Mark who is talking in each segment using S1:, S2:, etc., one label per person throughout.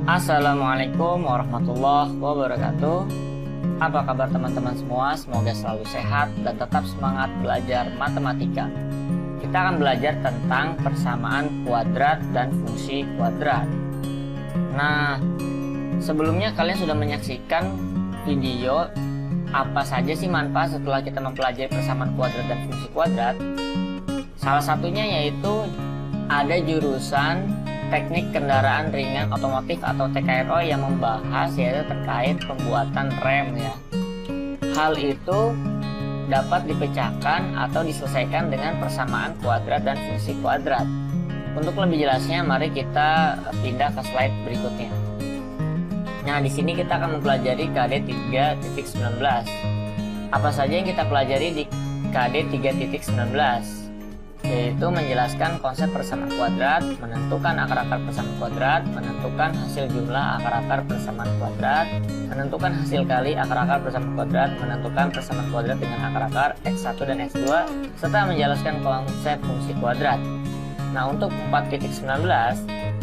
S1: Assalamualaikum warahmatullahi wabarakatuh. Apa kabar teman-teman semua? Semoga selalu sehat dan tetap semangat belajar matematika. Kita akan belajar tentang persamaan kuadrat dan fungsi kuadrat. Nah, sebelumnya kalian sudah menyaksikan video apa saja sih manfaat setelah kita mempelajari persamaan kuadrat dan fungsi kuadrat? Salah satunya yaitu ada jurusan Teknik Kendaraan Ringan Otomotif atau TKRO yang membahas yaitu terkait pembuatan rem ya. Hal itu dapat dipecahkan atau diselesaikan dengan persamaan kuadrat dan fungsi kuadrat. Untuk lebih jelasnya mari kita pindah ke slide berikutnya. Nah, di sini kita akan mempelajari KD 3.19. Apa saja yang kita pelajari di KD 3.19? Yaitu menjelaskan konsep persamaan kuadrat, menentukan akar-akar persamaan kuadrat, menentukan hasil jumlah akar-akar persamaan kuadrat, menentukan hasil kali akar-akar persamaan kuadrat, menentukan persamaan kuadrat dengan akar-akar x1 dan x2, serta menjelaskan konsep fungsi kuadrat. Nah, untuk 4.19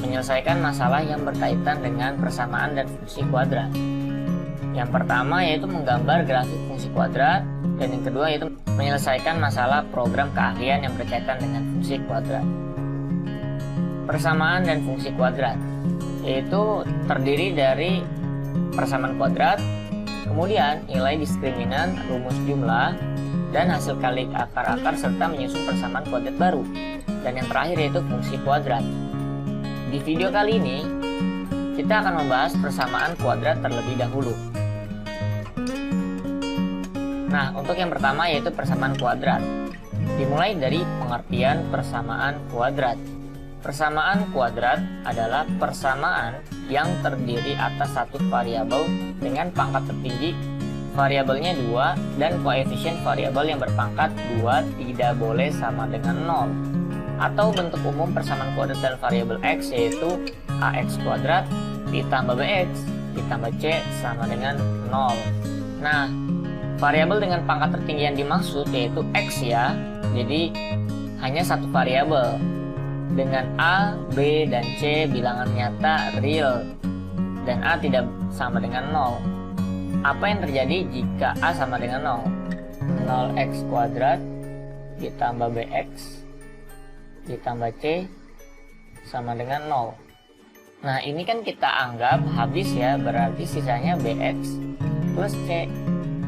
S1: menyelesaikan masalah yang berkaitan dengan persamaan dan fungsi kuadrat. Yang pertama yaitu menggambar grafik fungsi kuadrat, dan yang kedua yaitu menyelesaikan masalah program keahlian yang berkaitan dengan fungsi kuadrat. Persamaan dan fungsi kuadrat yaitu terdiri dari persamaan kuadrat, kemudian nilai diskriminan, rumus jumlah, dan hasil kali akar-akar serta menyusun persamaan kuadrat baru. Dan yang terakhir yaitu fungsi kuadrat. Di video kali ini kita akan membahas persamaan kuadrat terlebih dahulu. Nah, untuk yang pertama yaitu persamaan kuadrat. Dimulai dari pengertian persamaan kuadrat. Persamaan kuadrat adalah persamaan yang terdiri atas satu variabel dengan pangkat tertinggi, variabelnya 2, dan koefisien variabel yang berpangkat 2 tidak boleh sama dengan 0. Atau bentuk umum persamaan kuadrat dan variabel x yaitu ax kuadrat ditambah bx ditambah c sama dengan 0. Nah, variabel dengan pangkat tertinggi yang dimaksud yaitu x ya. Jadi hanya satu variabel dengan a, b, dan c bilangan nyata real dan a tidak sama dengan 0. Apa yang terjadi jika a sama dengan 0? 0x kuadrat ditambah bx ditambah c sama dengan 0. Nah, ini kan kita anggap habis ya, berarti sisanya bx plus c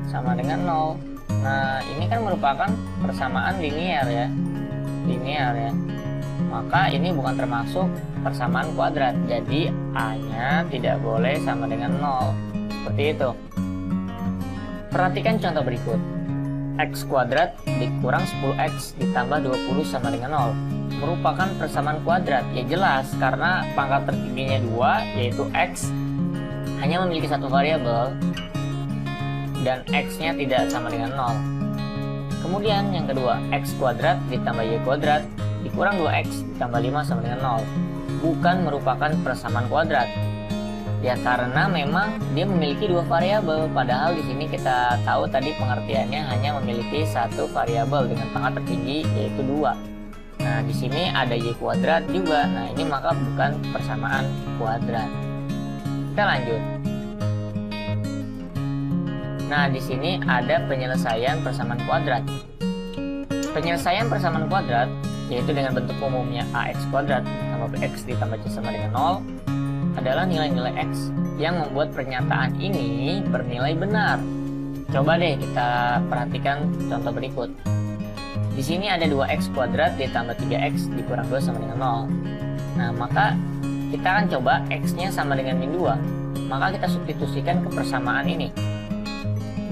S1: sama dengan 0. Nah, ini kan merupakan persamaan linear ya. Maka ini bukan termasuk persamaan kuadrat. Jadi A-nya tidak boleh sama dengan 0. Seperti itu. Perhatikan contoh berikut. X kuadrat dikurang 10x ditambah 20 sama dengan 0. Merupakan persamaan kuadrat. Ya jelas, karena pangkat tertingginya 2 yaitu x hanya memiliki satu variabel dan x-nya tidak sama dengan 0. Kemudian yang kedua, x kuadrat ditambah y kuadrat dikurang 2x ditambah 5 sama dengan 0. Bukan merupakan persamaan kuadrat. Ya karena memang dia memiliki dua variabel, padahal di sini kita tahu tadi pengertiannya hanya memiliki satu variabel dengan pangkat tertinggi yaitu 2. Nah, di sini ada y kuadrat juga. Nah, ini maka bukan persamaan kuadrat. Kita lanjut. Nah, di sini ada penyelesaian persamaan kuadrat. Penyelesaian persamaan kuadrat yaitu dengan bentuk umumnya ax kuadrat tambah bx ditambah c sama dengan 0 adalah nilai-nilai x yang membuat pernyataan ini bernilai benar. Coba deh kita perhatikan contoh berikut. Di sini ada 2x kuadrat ditambah 3x dikurang 2 sama dengan 0. Nah, maka kita akan coba x-nya sama dengan min 2. Maka kita substitusikan ke persamaan ini.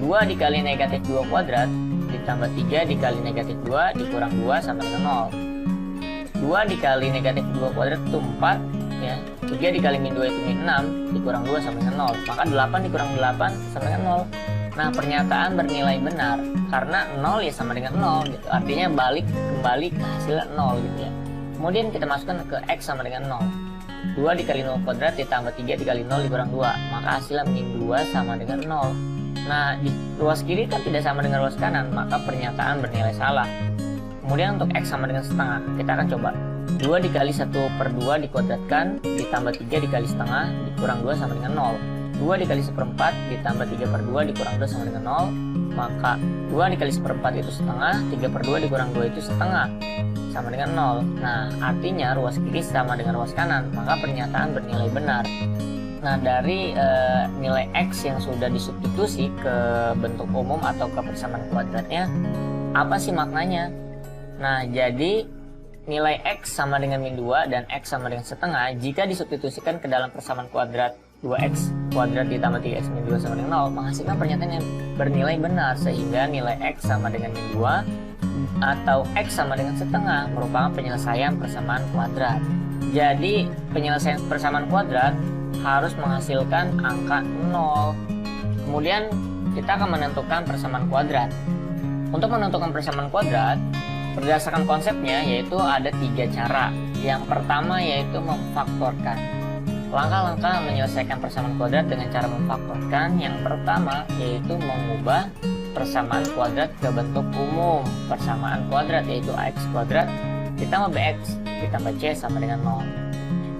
S1: 2 dikali negatif 2 kuadrat ditambah 3 dikali negatif 2 dikurang 2 sama dengan 0. 2 dikali negatif 2 kuadrat itu 4 ya. 3 dikali min 2 itu min 6 dikurang 2 sama dengan 0. Maka 8 dikurang 8 sama dengan 0. Nah, pernyataan bernilai benar karena 0 ya sama dengan 0 gitu. Artinya balik kembali ke hasilnya 0 gitu ya. Kemudian kita masukkan ke x sama dengan 0. 2 dikali 0 kuadrat ditambah 3 dikali 0 dikurang 2. Maka hasilnya min 2 sama dengan 0. Nah, di ruas kiri kan tidak sama dengan ruas kanan, maka pernyataan bernilai salah. Kemudian untuk x sama dengan setengah, kita akan coba 2 dikali 1/2 dikuadratkan ditambah 3 dikali setengah dikurang 2 sama dengan 0. 2 dikali 1/4 ditambah 3/2 dikurang 2 sama dengan 0. Maka 2 dikali 1/4 itu setengah, 3/2 dikurang 2 itu setengah sama dengan 0. Nah, artinya ruas kiri sama dengan ruas kanan, maka pernyataan bernilai benar. Nah, dari nilai x yang sudah disubstitusi ke bentuk umum atau ke persamaan kuadratnya, apa sih maknanya? Nah, jadi nilai x sama dengan min 2 dan x sama dengan setengah jika disubstitusikan ke dalam persamaan kuadrat 2x kuadrat ditambah 3x min 2 sama dengan 0 menghasilkan pernyataan yang bernilai benar, sehingga nilai x sama dengan min 2 atau x sama dengan setengah merupakan penyelesaian persamaan kuadrat. Jadi penyelesaian persamaan kuadrat harus menghasilkan angka 0. Kemudian kita akan menentukan persamaan kuadrat. Untuk menentukan persamaan kuadrat berdasarkan konsepnya yaitu ada 3 cara. Yang pertama yaitu memfaktorkan. Langkah-langkah menyelesaikan persamaan kuadrat dengan cara memfaktorkan. Yang pertama yaitu mengubah persamaan kuadrat ke bentuk umum persamaan kuadrat yaitu ax kuadrat ditambah bx ditambah c sama dengan 0.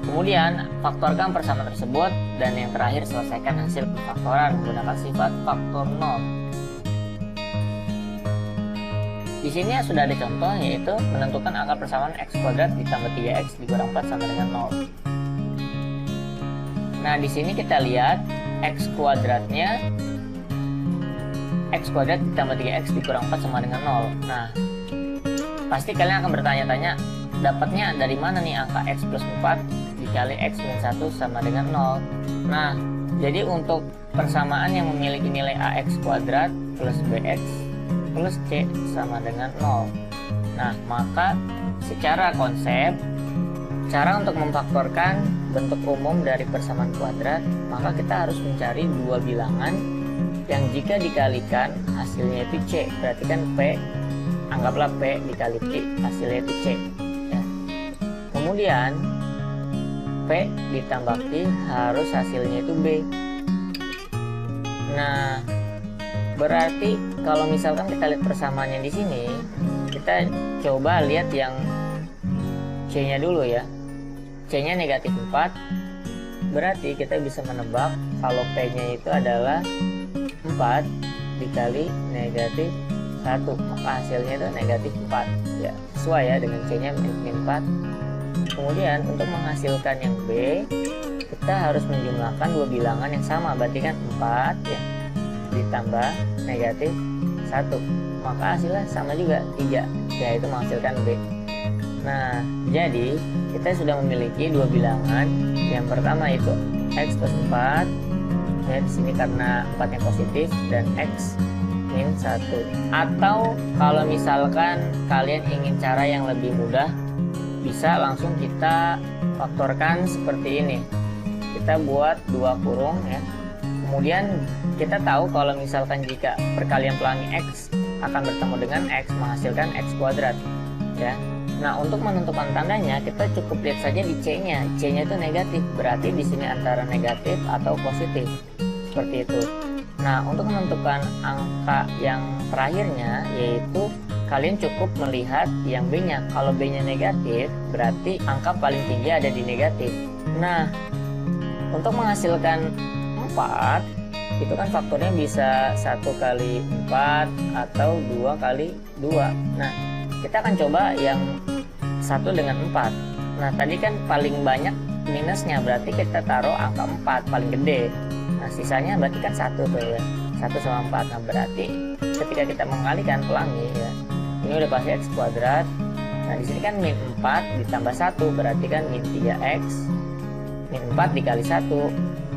S1: Kemudian faktorkan persamaan tersebut dan yang terakhir selesaikan hasil pemfaktoran menggunakan sifat faktor 0. Di sini sudah ada contoh yaitu menentukan akar persamaan x kuadrat ditambah 3x dikurang 4 sama dengan 0. Nah, di sini kita lihat x kuadratnya x kuadrat ditambah 3x dikurang 4 sama dengan 0. Nah, pasti kalian akan bertanya-tanya, dapatnya dari mana nih angka x plus 4 dikali x min 1 sama dengan 0. Nah, jadi untuk persamaan yang memiliki nilai ax kuadrat plus bx plus c sama dengan 0. Nah, maka secara konsep, cara untuk memfaktorkan bentuk umum dari persamaan kuadrat, maka kita harus mencari dua bilangan yang jika dikalikan hasilnya itu c. Berarti kan p, anggaplah p dikali q hasilnya itu c ya. Kemudian p ditambah q harus hasilnya itu b. Nah, berarti kalau misalkan kita lihat persamaannya di sini, kita coba lihat yang c-nya dulu ya. C-nya negatif 4. Berarti kita bisa menebak kalau p-nya itu adalah 4 dikali negatif 1, maka hasilnya itu negatif 4 ya, sesuai ya dengan c-nya min 4. Kemudian untuk menghasilkan yang b, kita harus menjumlahkan dua bilangan yang sama, berarti kan 4 ya ditambah negatif 1, maka hasilnya sama juga 3, yaitu menghasilkan b. Nah, jadi kita sudah memiliki dua bilangan. Yang pertama itu x plus 4 ya, di sini karena 4 yang positif, dan x min 1. Atau kalau misalkan kalian ingin cara yang lebih mudah, bisa langsung kita faktorkan seperti ini. Kita buat dua kurung ya. Kemudian kita tahu kalau misalkan jika perkalian pelangi x akan bertemu dengan x menghasilkan x kuadrat ya. Nah, untuk menentukan tandanya kita cukup lihat saja di C-nya. C-nya itu negatif, berarti di sini antara negatif atau positif. Seperti itu. Nah, untuk menentukan angka yang terakhirnya, yaitu kalian cukup melihat yang B-nya. Kalau B-nya negatif, berarti angka paling tinggi ada di negatif. Nah, untuk menghasilkan 4, itu kan faktornya bisa 1 kali 4 atau 2 kali 2. Nah, kita akan coba yang 1 dengan 4. Nah, tadi kan paling banyak minusnya, berarti kita taruh angka 4 paling gede. Nah, sisanya berarti kan 1 tuh ya, 1 sama 4. Nah, berarti ketika kita mengalikan pelangi ya, ini udah pasti x kuadrat. Nah, di sini kan min 4 ditambah 1 berarti kan min 3x. Min 4 dikali 1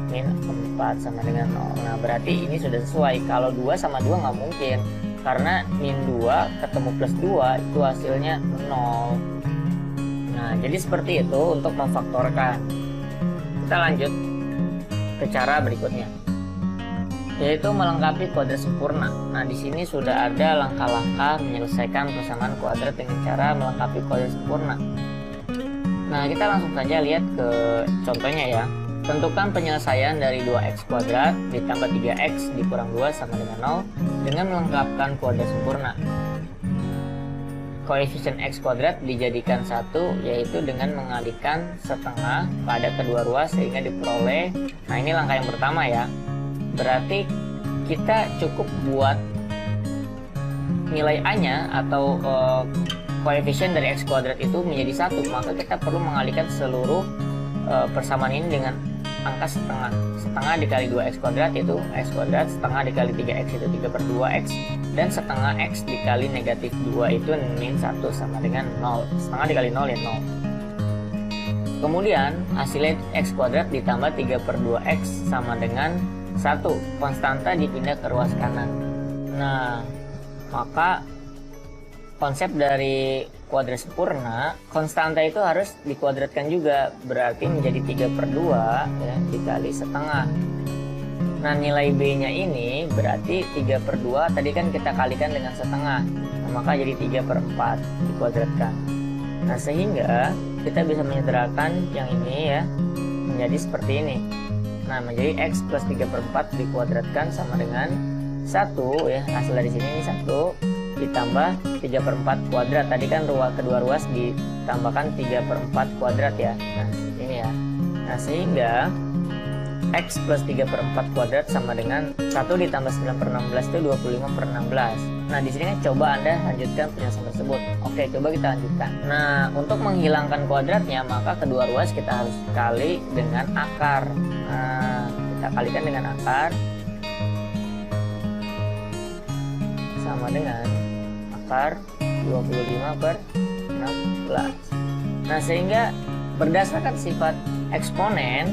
S1: min 4 sama dengan 0. Nah, berarti ini sudah sesuai. Kalau 2 sama 2 nggak mungkin, karena min 2 ketemu plus 2 itu hasilnya 0. Nah, jadi seperti itu untuk memfaktorkan. Kita lanjut ke cara berikutnya, yaitu melengkapi kuadrat sempurna. Nah, di sini sudah ada langkah-langkah menyelesaikan persamaan kuadrat dengan cara melengkapi kuadrat sempurna. Nah, kita langsung saja lihat ke contohnya ya. Tentukan penyelesaian dari 2x kuadrat ditambah 3x dikurang 2 sama dengan 0 dengan melengkapkan kuadrat sempurna. Koefisien x kuadrat dijadikan 1, yaitu dengan mengalihkan setengah pada kedua ruas sehingga diperoleh. Nah, ini langkah yang pertama ya. Berarti kita cukup buat nilai a-nya atau koefisien dari x kuadrat itu menjadi 1, maka kita perlu mengalihkan seluruh persamaan ini dengan angka setengah. Setengah dikali 2x kuadrat itu x kuadrat, setengah dikali 3x itu 3/2x, dan setengah x dikali negatif 2 itu min 1 sama dengan 0. Setengah dikali 0 ya 0. Kemudian hasilnya x kuadrat ditambah 3/2x sama dengan 1. Konstanta dipindah ke ruas kanan. Nah, maka konsep dari kuadrat sempurna, konstanta itu harus dikuadratkan juga, berarti menjadi 3/2 ya, dikali setengah. Nah, nilai B-nya ini berarti 3/2, tadi kan kita kalikan dengan setengah, nah, maka jadi 3/4 dikuadratkan. Nah, sehingga kita bisa menyederhanakan yang ini ya menjadi seperti ini. Nah, menjadi x plus 3/4 dikuadratkan sama dengan 1 ya, hasil dari sini ini 1 ditambah 3/4 kuadrat. Tadi kan kedua ruas ditambahkan 3/4 kuadrat ya. Nah, ini ya. Nah, sehingga x plus 3/4 kuadrat sama dengan 1 ditambah 9/16 itu 25/16. Nah, di sini kan coba Anda lanjutkan penyelesaian tersebut. Oke, coba kita lanjutkan. Nah, untuk menghilangkan kuadratnya, maka kedua ruas kita harus kali dengan akar. Nah, kita kalikan dengan akar sama dengan akar 25/16. Nah, sehingga berdasarkan sifat eksponen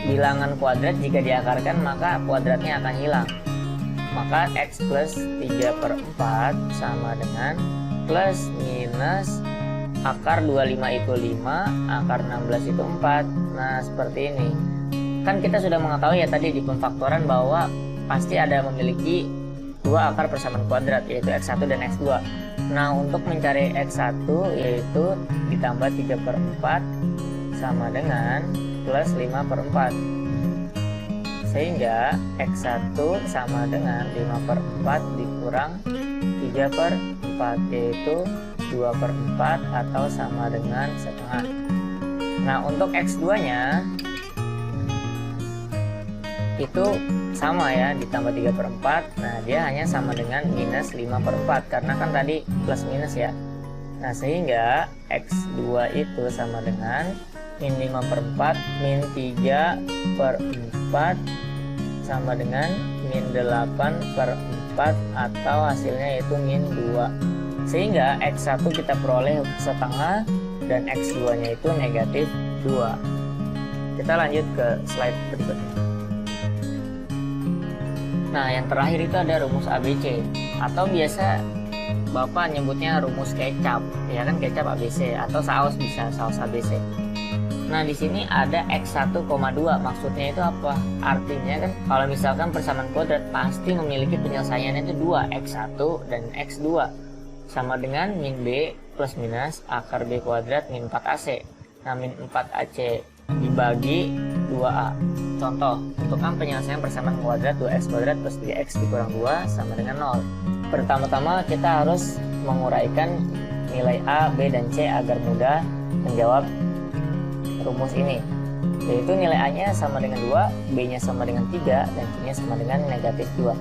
S1: bilangan kuadrat, jika diakarkan maka kuadratnya akan hilang. Maka x plus 3/4 sama dengan plus minus akar 25 itu 5, akar 16 itu 4. Nah, seperti ini. Kan kita sudah mengetahui ya tadi di pemfaktoran bahwa pasti ada memiliki dua akar persamaan kuadrat, yaitu x1 dan x2. Nah, untuk mencari x1 yaitu ditambah 3/4 sama dengan plus 5/4, sehingga x1 sama dengan 5/4 dikurang 3/4, yaitu 2/4 atau sama dengan setengah. Nah, untuk x2 nya itu sama ya, ditambah 3/4. Nah, dia hanya sama dengan minus 5/4 karena kan tadi plus minus ya. Nah, sehingga x2 itu sama dengan min 5/4 min 3/4 sama dengan min 8/4 atau hasilnya itu min 2. Sehingga x1 kita peroleh setengah dan x2 nya itu negatif 2. Kita lanjut ke slide berikutnya. Nah, yang terakhir itu ada rumus ABC, atau biasa Bapak nyebutnya rumus kecap, ya kan, kecap ABC atau saus, bisa saus ABC. Nah, di sini ada x1,2, maksudnya itu apa? Artinya kan kalau misalkan persamaan kuadrat pasti memiliki penyelesaiannya itu 2, x1 dan x2. sama dengan min B plus minus akar B kuadrat min 4AC. Nah, min 4AC dibagi 2A. Contoh, tentukan penyelesaian persamaan kuadrat 2x kuadrat plus 3x dikurang 2 sama dengan 0. Pertama-tama kita harus menguraikan nilai A, B, dan C agar mudah menjawab rumus ini. Yaitu nilai A-nya sama dengan 2, B-nya sama dengan 3, dan C-nya sama dengan negatif 2.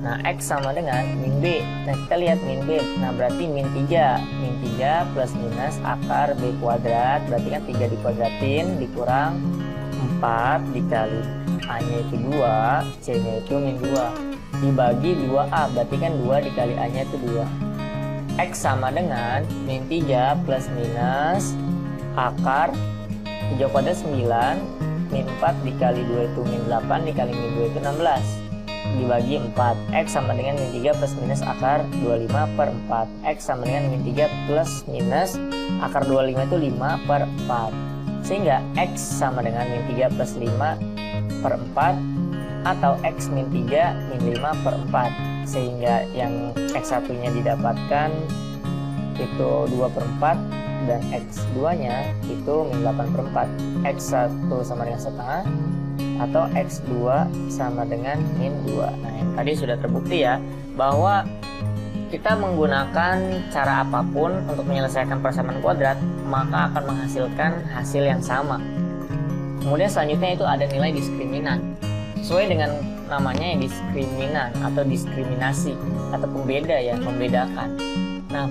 S1: Nah, X sama dengan min B. Nah, kita lihat min B. Nah, berarti min 3. Min 3 plus minus akar B kuadrat. Berarti kan 3 dikuadratin dikurang 4 dikali A-nya itu 2, C-nya itu min 2. Dibagi 2A. Berarti kan 2 dikali A-nya itu 2. X sama dengan min 3 plus minus akar 3 kuadrat 9. Min 4 dikali 2 itu min 8 dikali min 2 itu 16. Dibagi 4. X sama dengan min 3 plus minus akar 25 per 4. X sama dengan min 3 plus minus akar 25 itu 5 per 4. Sehingga X sama dengan min 3 plus 5 per 4 atau X min 3 min 5 per 4. Sehingga yang X1 nya didapatkan itu 2 per 4 dan X2 nya itu min 8 per 4. X1 sama dengan setengah atau X2 sama dengan min 2. Nah, yang tadi sudah terbukti ya bahwa kita menggunakan cara apapun untuk menyelesaikan persamaan kuadrat maka akan menghasilkan hasil yang sama. Kemudian selanjutnya itu ada nilai diskriminan. Sesuai dengan namanya ya, diskriminan atau diskriminasi atau pembeda ya, membedakan. Nah,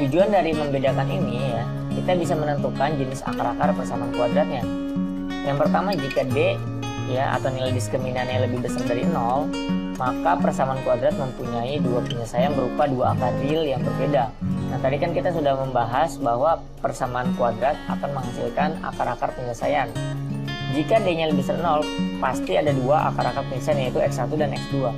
S1: tujuan dari membedakan ini ya, kita bisa menentukan jenis akar-akar persamaan kuadratnya. Yang pertama, jika D ya atau nilai diskriminannya lebih besar dari 0, maka persamaan kuadrat mempunyai dua penyelesaian berupa dua akar real yang berbeda. Nah, tadi kan kita sudah membahas bahwa persamaan kuadrat akan menghasilkan akar-akar penyelesaian. Jika D-nya lebih besar 0, pasti ada dua akar-akar penyelesaian yaitu X1 dan X2.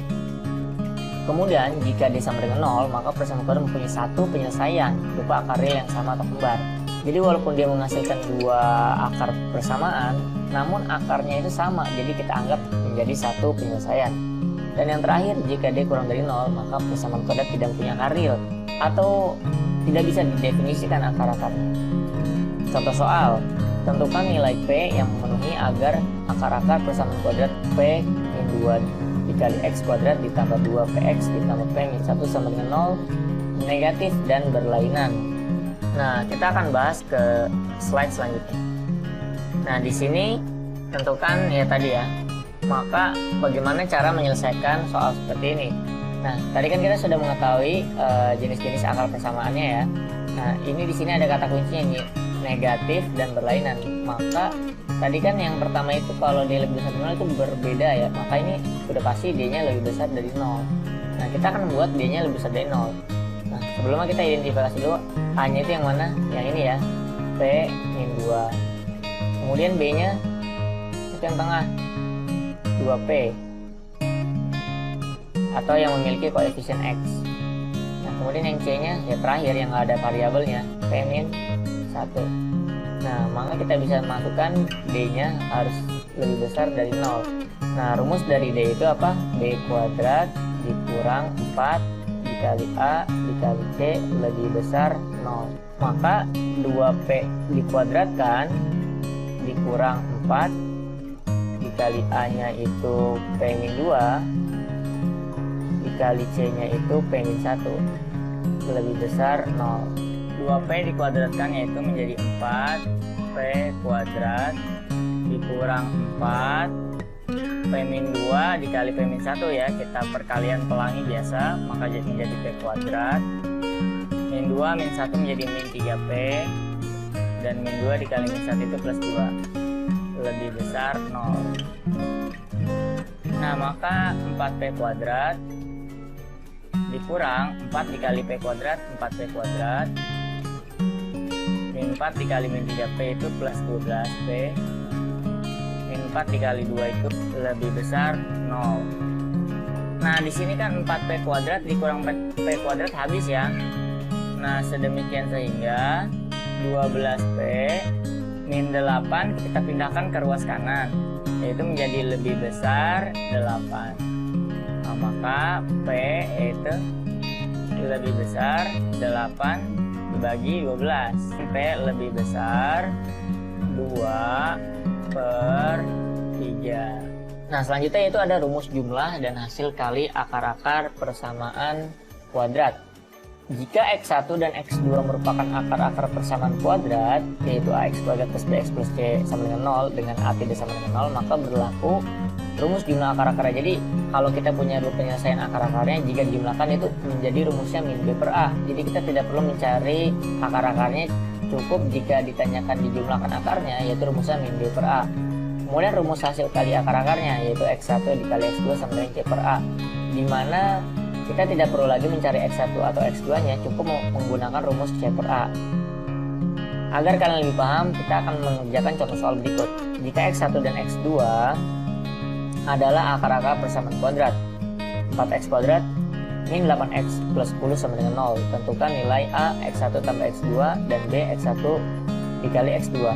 S1: Kemudian, jika D sama dengan 0, maka persamaan kuadrat mempunyai satu penyelesaian berupa akar real yang sama atau kembar. Jadi walaupun dia menghasilkan dua akar persamaan, namun akarnya itu sama, jadi kita anggap menjadi satu penyelesaian. Dan yang terakhir, jika D kurang dari 0, maka persamaan kuadrat tidak punya akar real atau tidak bisa didefinisikan akar-akarnya. Contoh soal, tentukan nilai P yang memenuhi agar akar-akar persamaan kuadrat P min 2 dikali X kuadrat ditambah 2PX ditambah P min 1 sama dengan 0 negatif dan berlainan. Nah, kita akan bahas ke slide selanjutnya. Nah, di sini tentukan ya tadi ya. Maka bagaimana cara menyelesaikan soal seperti ini? Nah, tadi kan kita sudah mengetahui jenis-jenis akar persamaannya ya. Nah, ini di sini ada kata kuncinya nih, negatif dan berlainan. Maka tadi kan yang pertama itu kalau D lebih besar dari 0 itu berbeda ya. Maka ini sudah pasti D-nya lebih besar dari 0. Nah, kita akan buat D-nya lebih besar dari 0. Nah, sebelumnya kita identifikasi dulu A-nya itu yang mana? Yang ini ya, P min 2. Kemudian B-nya itu yang tengah, 2P, atau yang memiliki koefisien X. Nah, kemudian yang C-nya ya terakhir yang nggak ada variabelnya, P min 1. Nah, maka kita bisa masukkan D-nya harus lebih besar dari 0. Nah, rumus dari D itu apa? B kuadrat dikurang 4 dikali A dikali C lebih besar 0. Maka 2P dikuadratkan dikurang 4 dikali A nya itu P min 2 dikali C nya itu P min 1 lebih besar 0. 2P dikuadratkan yaitu menjadi 4P kuadrat dikurang 4 P min 2 dikali P min 1 ya, kita perkalian pelangi biasa, maka jadi menjadi P kuadrat min 2 min 1 menjadi min 3P dan min 2 dikali min 1 itu plus 2 lebih besar 0. Nah, maka 4P kuadrat dikurang 4 dikali P kuadrat 4P kuadrat min 4 dikali min 3P itu plus 12P min 4 dikali 2 itu lebih besar 0. Nah, di sini kan 4P kuadrat dikurang P kuadrat habis ya. Nah, sedemikian sehingga 12P min 8 kita pindahkan ke ruas kanan, yaitu menjadi lebih besar 8. Nah, maka P itu lebih besar 8 dibagi 12 sampai lebih besar 2/3. Nah, selanjutnya itu ada rumus jumlah dan hasil kali akar-akar persamaan kuadrat. Jika X1 dan X2 merupakan akar-akar persamaan kuadrat, yaitu AX kuadrat plus BX plus C sama dengan 0 dengan A tidak sama dengan 0, maka berlaku rumus jumlah akar-akarnya. Jadi kalau kita punya dua penyelesaian akar-akarnya, jika dijumlahkan itu menjadi rumusnya min B per A. Jadi kita tidak perlu mencari akar-akarnya, cukup jika ditanyakan dijumlahkan akarnya, yaitu rumusnya min B per A. Kemudian rumus hasil kali akar-akarnya, yaitu X1 dikali X2 sama dengan C per A, dimana kita tidak perlu lagi mencari X1 atau X2 nya, cukup menggunakan rumus C per A. Agar kalian lebih paham, kita akan mengerjakan contoh soal berikut. Jika X1 dan X2 adalah akar-akar persamaan kuadrat, 4X kuadrat min 8X plus 10 sama dengan 0. Tentukan nilai A X1 tambah X2 dan B X1 dikali X2.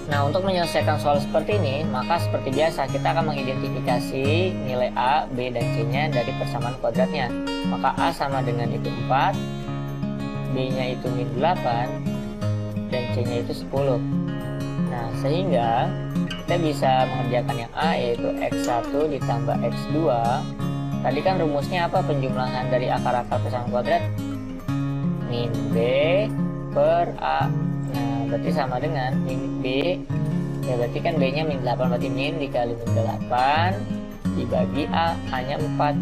S1: Nah, untuk menyelesaikan soal seperti ini, maka seperti biasa kita akan mengidentifikasi nilai A, B, dan C-nya dari persamaan kuadratnya. Maka A sama dengan itu 4, B-nya itu min 8, dan C-nya itu 10. Nah, sehingga kita bisa mengerjakan yang A, yaitu X1 ditambah X2. Tadi kan rumusnya apa penjumlahan dari akar-akar persamaan kuadrat? Min B per A. Nah, berarti sama dengan min B, ya berarti kan B nya min 8, berarti min dikali min 8 dibagi A, hanya 4.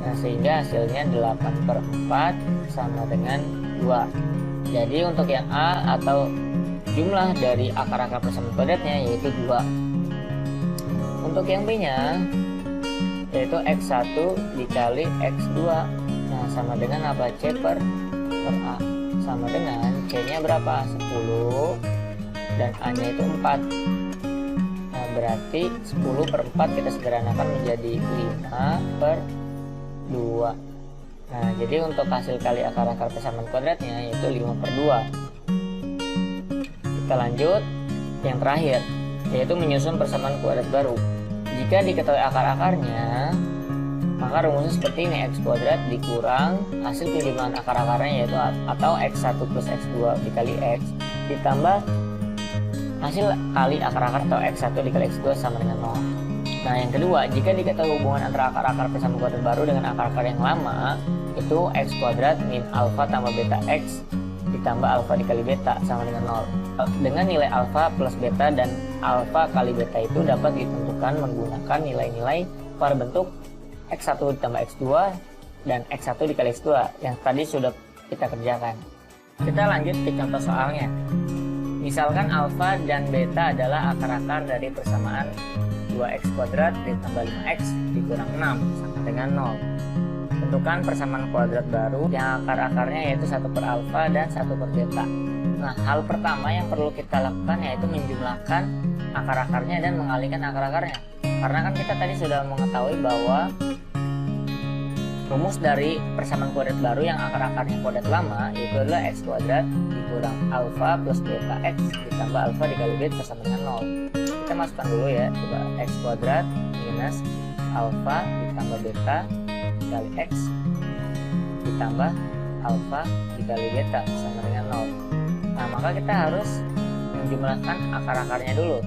S1: Nah, sehingga hasilnya 8/4 sama dengan 2. Jadi untuk yang A atau jumlah dari akar-akar persamaan kuadratnya yaitu 2. Untuk yang B nya yaitu X1 dikali X2. Nah, sama dengan apa? C per A. Sama dengan C-nya berapa? 10 dan A-nya itu 4. Nah, berarti 10/4 kita sederhanakan menjadi 5/2. Nah, jadi untuk hasil kali akar-akar persamaan kuadratnya yaitu 5/2. Kita lanjut yang terakhir, yaitu menyusun persamaan kuadrat baru. Jika diketahui akar-akarnya, maka rumusnya seperti ini: X kuadrat dikurang hasil penjumlahan akar-akarnya, yaitu atau X1 plus X2 dikali X ditambah hasil kali akar-akar atau X1 dikali X2 sama dengan 0. Nah, yang kedua, jika diketahui hubungan antara akar-akar persamaan kuadrat baru dengan akar-akar yang lama, itu X kuadrat min alfa tambah beta X ditambah alfa dikali beta sama dengan 0. Dengan nilai alfa plus beta dan alfa kali beta itu dapat ditentukan menggunakan nilai-nilai pada bentuk X1 ditambah X2 dan X1 dikali X2 yang tadi sudah kita kerjakan. Kita lanjut ke contoh soalnya. Misalkan alfa dan beta adalah akar-akar dari persamaan 2X kuadrat ditambah 5X dikurang 6 sama dengan 0. Tentukan persamaan kuadrat baru yang akar-akarnya yaitu 1 per alfa dan 1 per beta. Nah, hal pertama yang perlu kita lakukan yaitu menjumlahkan akar-akarnya dan mengalihkan akar-akarnya. Karena kan kita tadi sudah mengetahui bahwa rumus dari persamaan kuadrat baru yang akar-akarnya kuadrat lama yaitu adalah X kuadrat dikurang alfa plus beta X ditambah alfa dikali beta sama dengan 0. Kita masukkan dulu ya, coba X kuadrat minus alfa ditambah beta dikali X ditambah alfa dikali beta sama dengan 0. Nah, maka kita harus menjumlahkan akar-akarnya dulu.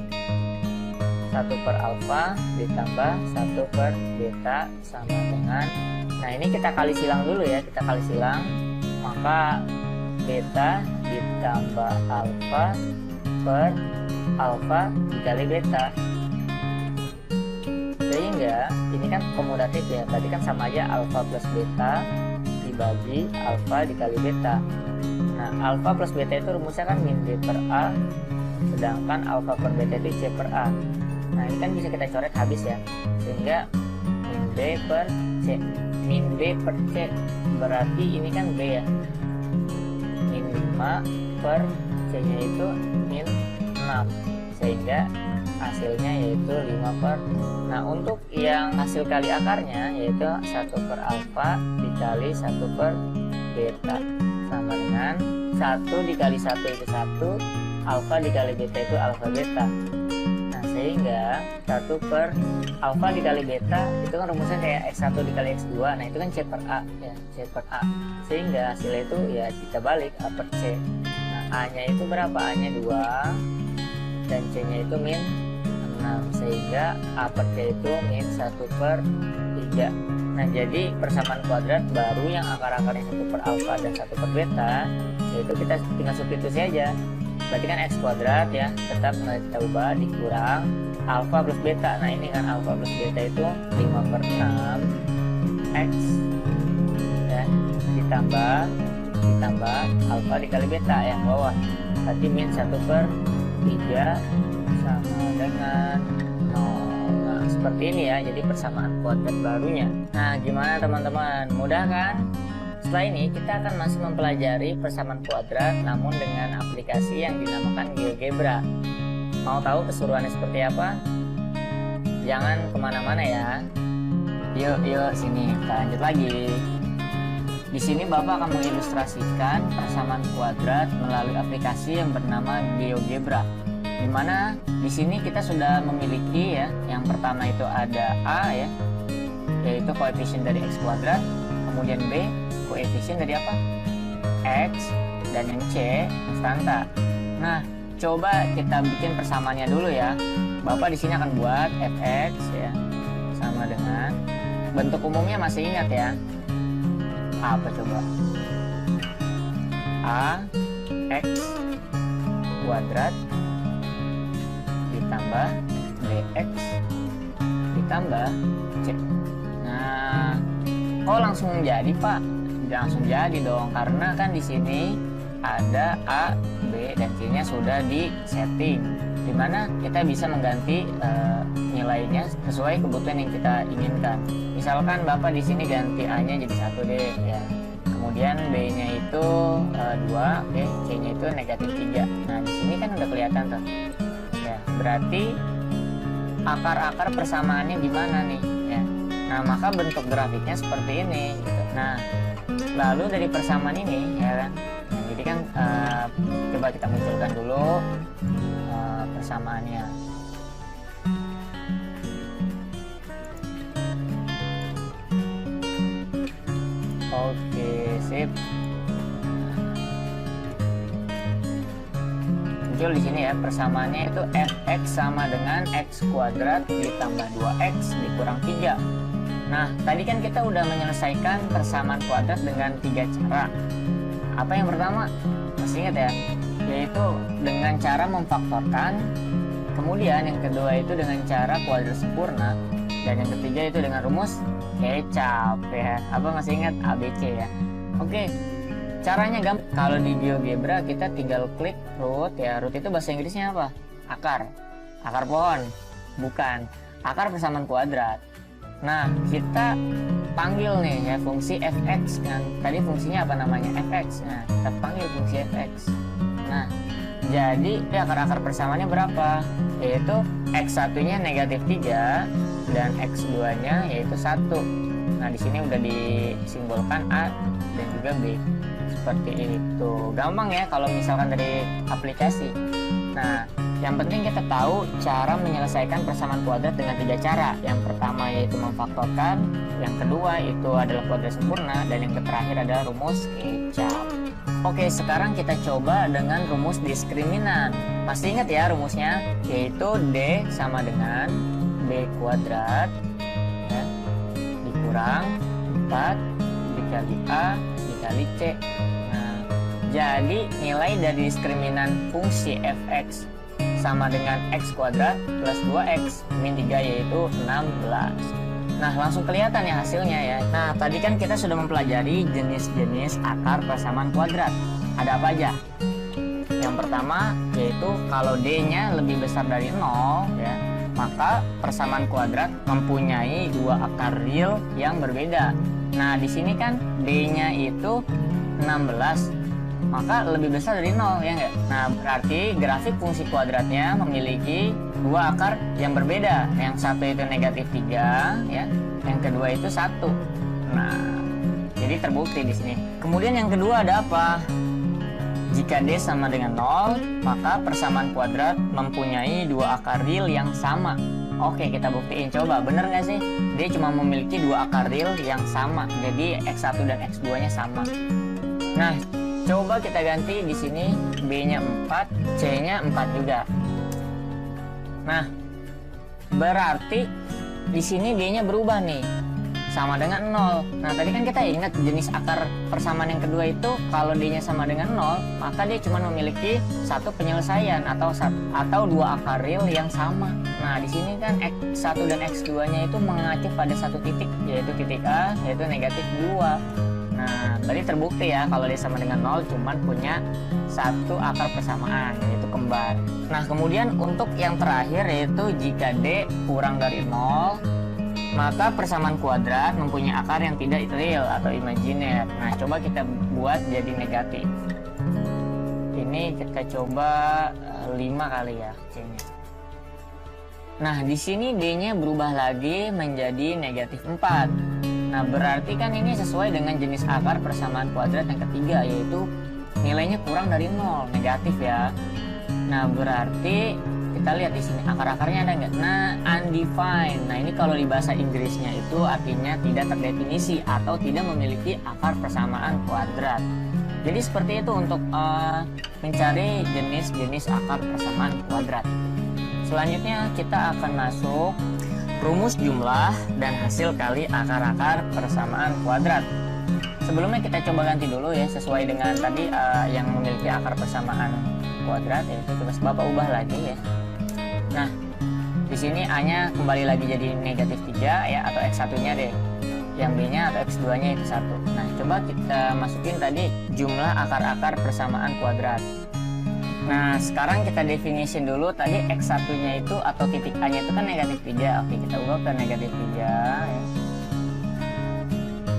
S1: 1 per alfa ditambah 1 per beta sama dengan, nah ini kita kali silang dulu ya, kita kali silang, maka beta ditambah alfa per alfa dikali beta, sehingga ini kan komodatif ya, tadi kan sama aja alfa plus beta dibagi alfa dikali beta. Nah, alfa plus beta itu rumusnya kan min B per A, sedangkan alfa per beta itu C per A. Nah, ini kan bisa kita coret habis ya, sehingga min B per C, min B per C berarti ini kan B ya, min 5 per C nya itu min 6, sehingga hasilnya yaitu 5 per. Nah, untuk yang hasil kali akarnya yaitu 1 per alfa dikali 1 per beta sama dengan 1 dikali 1 itu 1, alfa dikali beta itu alfa beta. Nah, sehingga 1 per alfa dikali beta itu kan rumusnya kayak X1 dikali X2. Nah itu kan C per A ya, C per A, sehingga hasilnya itu ya kita balik A per C. Nah A nya itu berapa? A nya 2 dan C nya itu min 6, sehingga A per C itu min 1 per 3. Nah jadi persamaan kuadrat baru yang akar-akarnya 1 per alfa dan 1 per beta, yaitu kita tinggal substitusi aja. Berarti kan X kuadrat ya, tetap kita ubah dikurang alfa plus beta. Nah ini kan alfa plus beta itu 5 per 6 X ya, ditambah alfa dikali beta yang bawah, berarti min 1 per 3 sama dengan 0. Nah seperti ini ya, jadi persamaan kuadrat barunya. Nah gimana teman-teman, mudah kan? Setelah ini kita akan masih mempelajari persamaan kuadrat namun dengan aplikasi yang dinamakan GeoGebra. Mau tahu keseruannya seperti apa? Jangan kemana-mana ya. Yuk sini kita lanjut lagi. Di sini Bapak akan mengilustrasikan persamaan kuadrat melalui aplikasi yang bernama GeoGebra. Dimana di sini kita sudah memiliki ya, yang pertama itu ada A ya, yaitu koefisien dari X kuadrat, kemudian B koefisien dari apa? X, dan yang C konstanta. Nah, coba kita bikin persamaannya dulu ya. Bapak di sini akan buat fx ya sama dengan, bentuk umumnya masih ingat ya? Apa coba? A X kuadrat ditambah bx ditambah C. Nah, kok langsung jadi Pak? Langsung jadi dong, karena kan di sini ada A, B, dan C-nya sudah di setting, dimana kita bisa mengganti nilainya sesuai kebutuhan yang kita inginkan. Misalkan Bapak di sini ganti A-nya jadi 1 deh ya. Kemudian B-nya itu 2, oke, C-nya itu negatif 3. Nah, di sini kan udah kelihatan tuh. Ya, berarti akar-akar persamaannya gimana nih ya. Nah, maka bentuk grafiknya seperti ini gitu. Nah, lalu dari persamaan ini ya kan, nah, jadi kan coba kita munculkan dulu persamaannya. Oke, sip. Muncul di sini ya, persamaannya itu fx sama dengan x kuadrat ditambah 2x dikurang 3. Nah, tadi kan kita udah menyelesaikan persamaan kuadrat dengan 3 cara. Apa yang pertama? Masih ingat ya? Yaitu dengan cara memfaktorkan. Kemudian yang kedua itu dengan cara kuadrat sempurna. Dan yang ketiga itu dengan rumus kecap ya. Apa masih ingat? ABC ya. Oke, caranya gampang. Kalau di GeoGebra kita tinggal klik root ya. Root itu bahasa Inggrisnya apa? Akar. Akar pohon? Bukan. Akar persamaan kuadrat. Nah, kita panggil nih ya fungsi fx kan. Tadi fungsinya apa namanya? Fx. Nah, kita panggil fungsi fx. Nah, jadi akar-akar persamaannya berapa? Yaitu x1-nya negatif 3 dan x2-nya yaitu 1. Nah, di sini udah disimbolkan A dan juga B. Seperti itu. Gampang ya kalau misalkan dari aplikasi. Nah, yang penting kita tahu cara menyelesaikan persamaan kuadrat dengan 3 cara. Yang pertama yaitu memfaktorkan, yang kedua itu adalah kuadrat sempurna, dan yang terakhir adalah rumus kecap. Oke, sekarang kita coba dengan rumus diskriminan. Masih ingat ya rumusnya? Yaitu D sama dengan B kuadrat ya, dikurang 4 dikali A dikali C. Nah, jadi nilai dari diskriminan fungsi fx sama dengan x kuadrat plus 2x min 3 yaitu 16. Nah, langsung kelihatan ya hasilnya ya. Nah, tadi kan kita sudah mempelajari jenis-jenis akar persamaan kuadrat. Ada apa aja? Yang pertama yaitu kalau D-nya lebih besar dari 0 ya, maka persamaan kuadrat mempunyai 2 akar real yang berbeda. Nah, di sini kan D-nya itu 16, maka lebih besar dari 0 ya enggak? Nah, berarti grafik fungsi kuadratnya memiliki 2 akar yang berbeda. Yang satu itu negatif 3 ya, yang kedua itu 1. Nah, jadi terbukti di sini. Kemudian yang kedua ada apa? Jika D sama dengan 0, maka persamaan kuadrat mempunyai dua akar real yang sama. Oke, kita buktiin. Coba, bener nggak sih? D cuma memiliki dua akar real yang sama. Jadi X1 dan X2-nya sama. Nah, coba kita ganti di sini B-nya 4, C-nya 4 juga. Nah, berarti di sini D-nya berubah nih, sama dengan 0. Nah, tadi kan kita ingat jenis akar persamaan yang kedua itu kalau D-nya sama dengan 0, maka dia cuma memiliki satu penyelesaian atau dua akar real yang sama. Nah, di sini kan X1 dan X2-nya itu mengacu pada satu titik, yaitu titik A, yaitu negatif 2. Nah, berarti terbukti ya kalau D sama dengan 0 cuman punya satu akar persamaan, yaitu kembar. Nah, kemudian untuk yang terakhir yaitu jika D kurang dari 0, maka persamaan kuadrat mempunyai akar yang tidak real atau imajiner. Nah, coba kita buat jadi negatif. Ini kita coba 5 kali ya C-nya. Nah, di sini D-nya berubah lagi menjadi negatif 4. Nah, berarti kan ini sesuai dengan jenis akar persamaan kuadrat yang ketiga, yaitu nilainya kurang dari 0, negatif ya. Nah, berarti kita lihat di sini akar-akarnya ada nggak? Nah, undefined. Nah, ini kalau di bahasa Inggrisnya itu artinya tidak terdefinisi atau tidak memiliki akar persamaan kuadrat. Jadi seperti itu untuk mencari jenis-jenis akar persamaan kuadrat. Selanjutnya kita akan masuk rumus jumlah dan hasil kali akar-akar persamaan kuadrat. Sebelumnya kita coba ganti dulu ya sesuai dengan tadi yang memiliki akar persamaan kuadrat, yaitu coba Bapak ubah lagi ya. Nah, di sini A-nya kembali lagi jadi negatif 3 ya, atau X1-nya deh. Yang B-nya atau X2-nya itu 1. Nah, coba kita masukin tadi jumlah akar-akar persamaan kuadrat. Nah, sekarang kita definisi dulu tadi X1-nya itu atau titik A-nya itu kan negatif 3. Oke, kita ubah ke negatif 3 ya.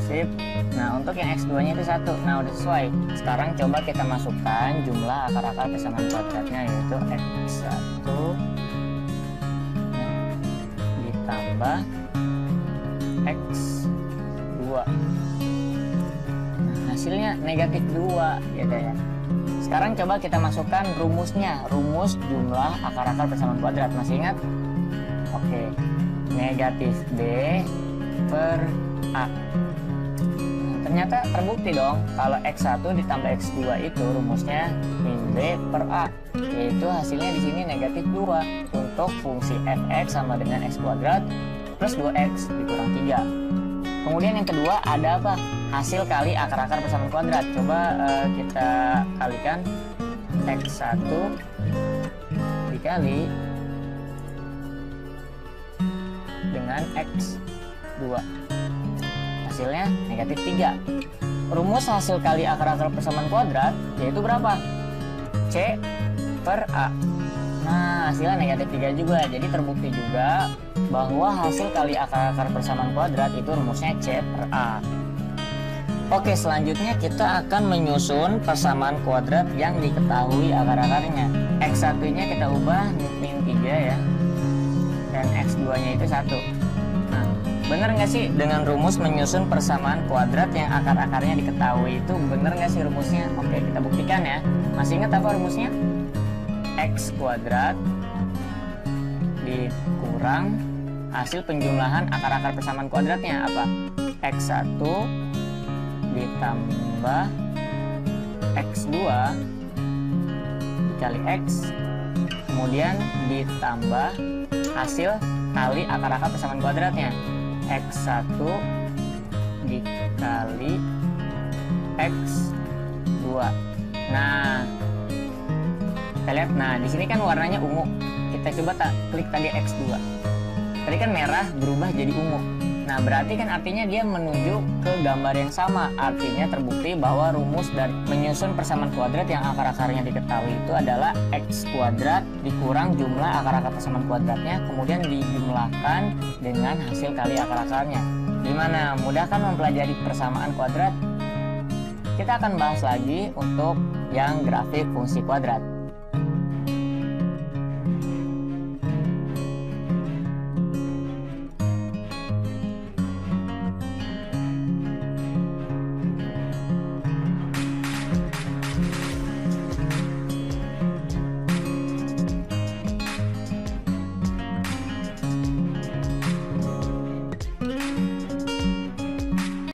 S1: Sip. Nah, untuk yang X2-nya itu 1. Nah, udah sesuai. Sekarang coba kita masukkan jumlah akar-akar persamaan kuadratnya, yaitu X1 ditambah X2. Nah, hasilnya negatif 2 gitu ya. Sekarang coba kita masukkan rumusnya, rumus jumlah akar-akar persamaan kuadrat. Masih ingat? Oke. Negatif B per A. Nah, ternyata terbukti dong kalau X1 ditambah X2 itu rumusnya min B per A, yaitu hasilnya di sini negatif 2 untuk fungsi fx sama dengan x kuadrat plus 2x dikurang 3. Kemudian yang kedua ada apa? Hasil kali akar-akar persamaan kuadrat. Coba kita kalikan X1 dikali dengan X2. Hasilnya negatif 3. Rumus hasil kali akar-akar persamaan kuadrat yaitu berapa? C per A. Nah, hasilnya negatif 3 juga. Jadi terbukti juga bahwa hasil kali akar-akar persamaan kuadrat itu rumusnya C per A. Oke, selanjutnya kita akan menyusun persamaan kuadrat yang diketahui akar-akarnya. X1-nya kita ubah min 3 ya. Dan X2-nya itu 1. Nah, bener nggak sih dengan rumus menyusun persamaan kuadrat yang akar-akarnya diketahui itu bener nggak sih rumusnya? Oke, kita buktikan ya. Masih ingat apa rumusnya? X kuadrat dikurang hasil penjumlahan akar-akar persamaan kuadratnya apa? X1 ditambah X2 dikali X, kemudian ditambah hasil kali akar-akar persamaan kuadratnya X1 dikali X2. Nah, kita lihat, nah di sini kan warnanya ungu. Kita coba klik tadi X2. Tadi kan merah berubah jadi ungu. Nah, berarti kan artinya dia menuju ke gambar yang sama. Artinya terbukti bahwa rumus dari menyusun persamaan kuadrat yang akar-akarnya diketahui itu adalah X kuadrat dikurang jumlah akar-akar persamaan kuadratnya, kemudian dijumlahkan dengan hasil kali akar-akarnya. Gimana? Mudah kan mempelajari persamaan kuadrat? Kita akan bahas lagi untuk yang grafik fungsi kuadrat.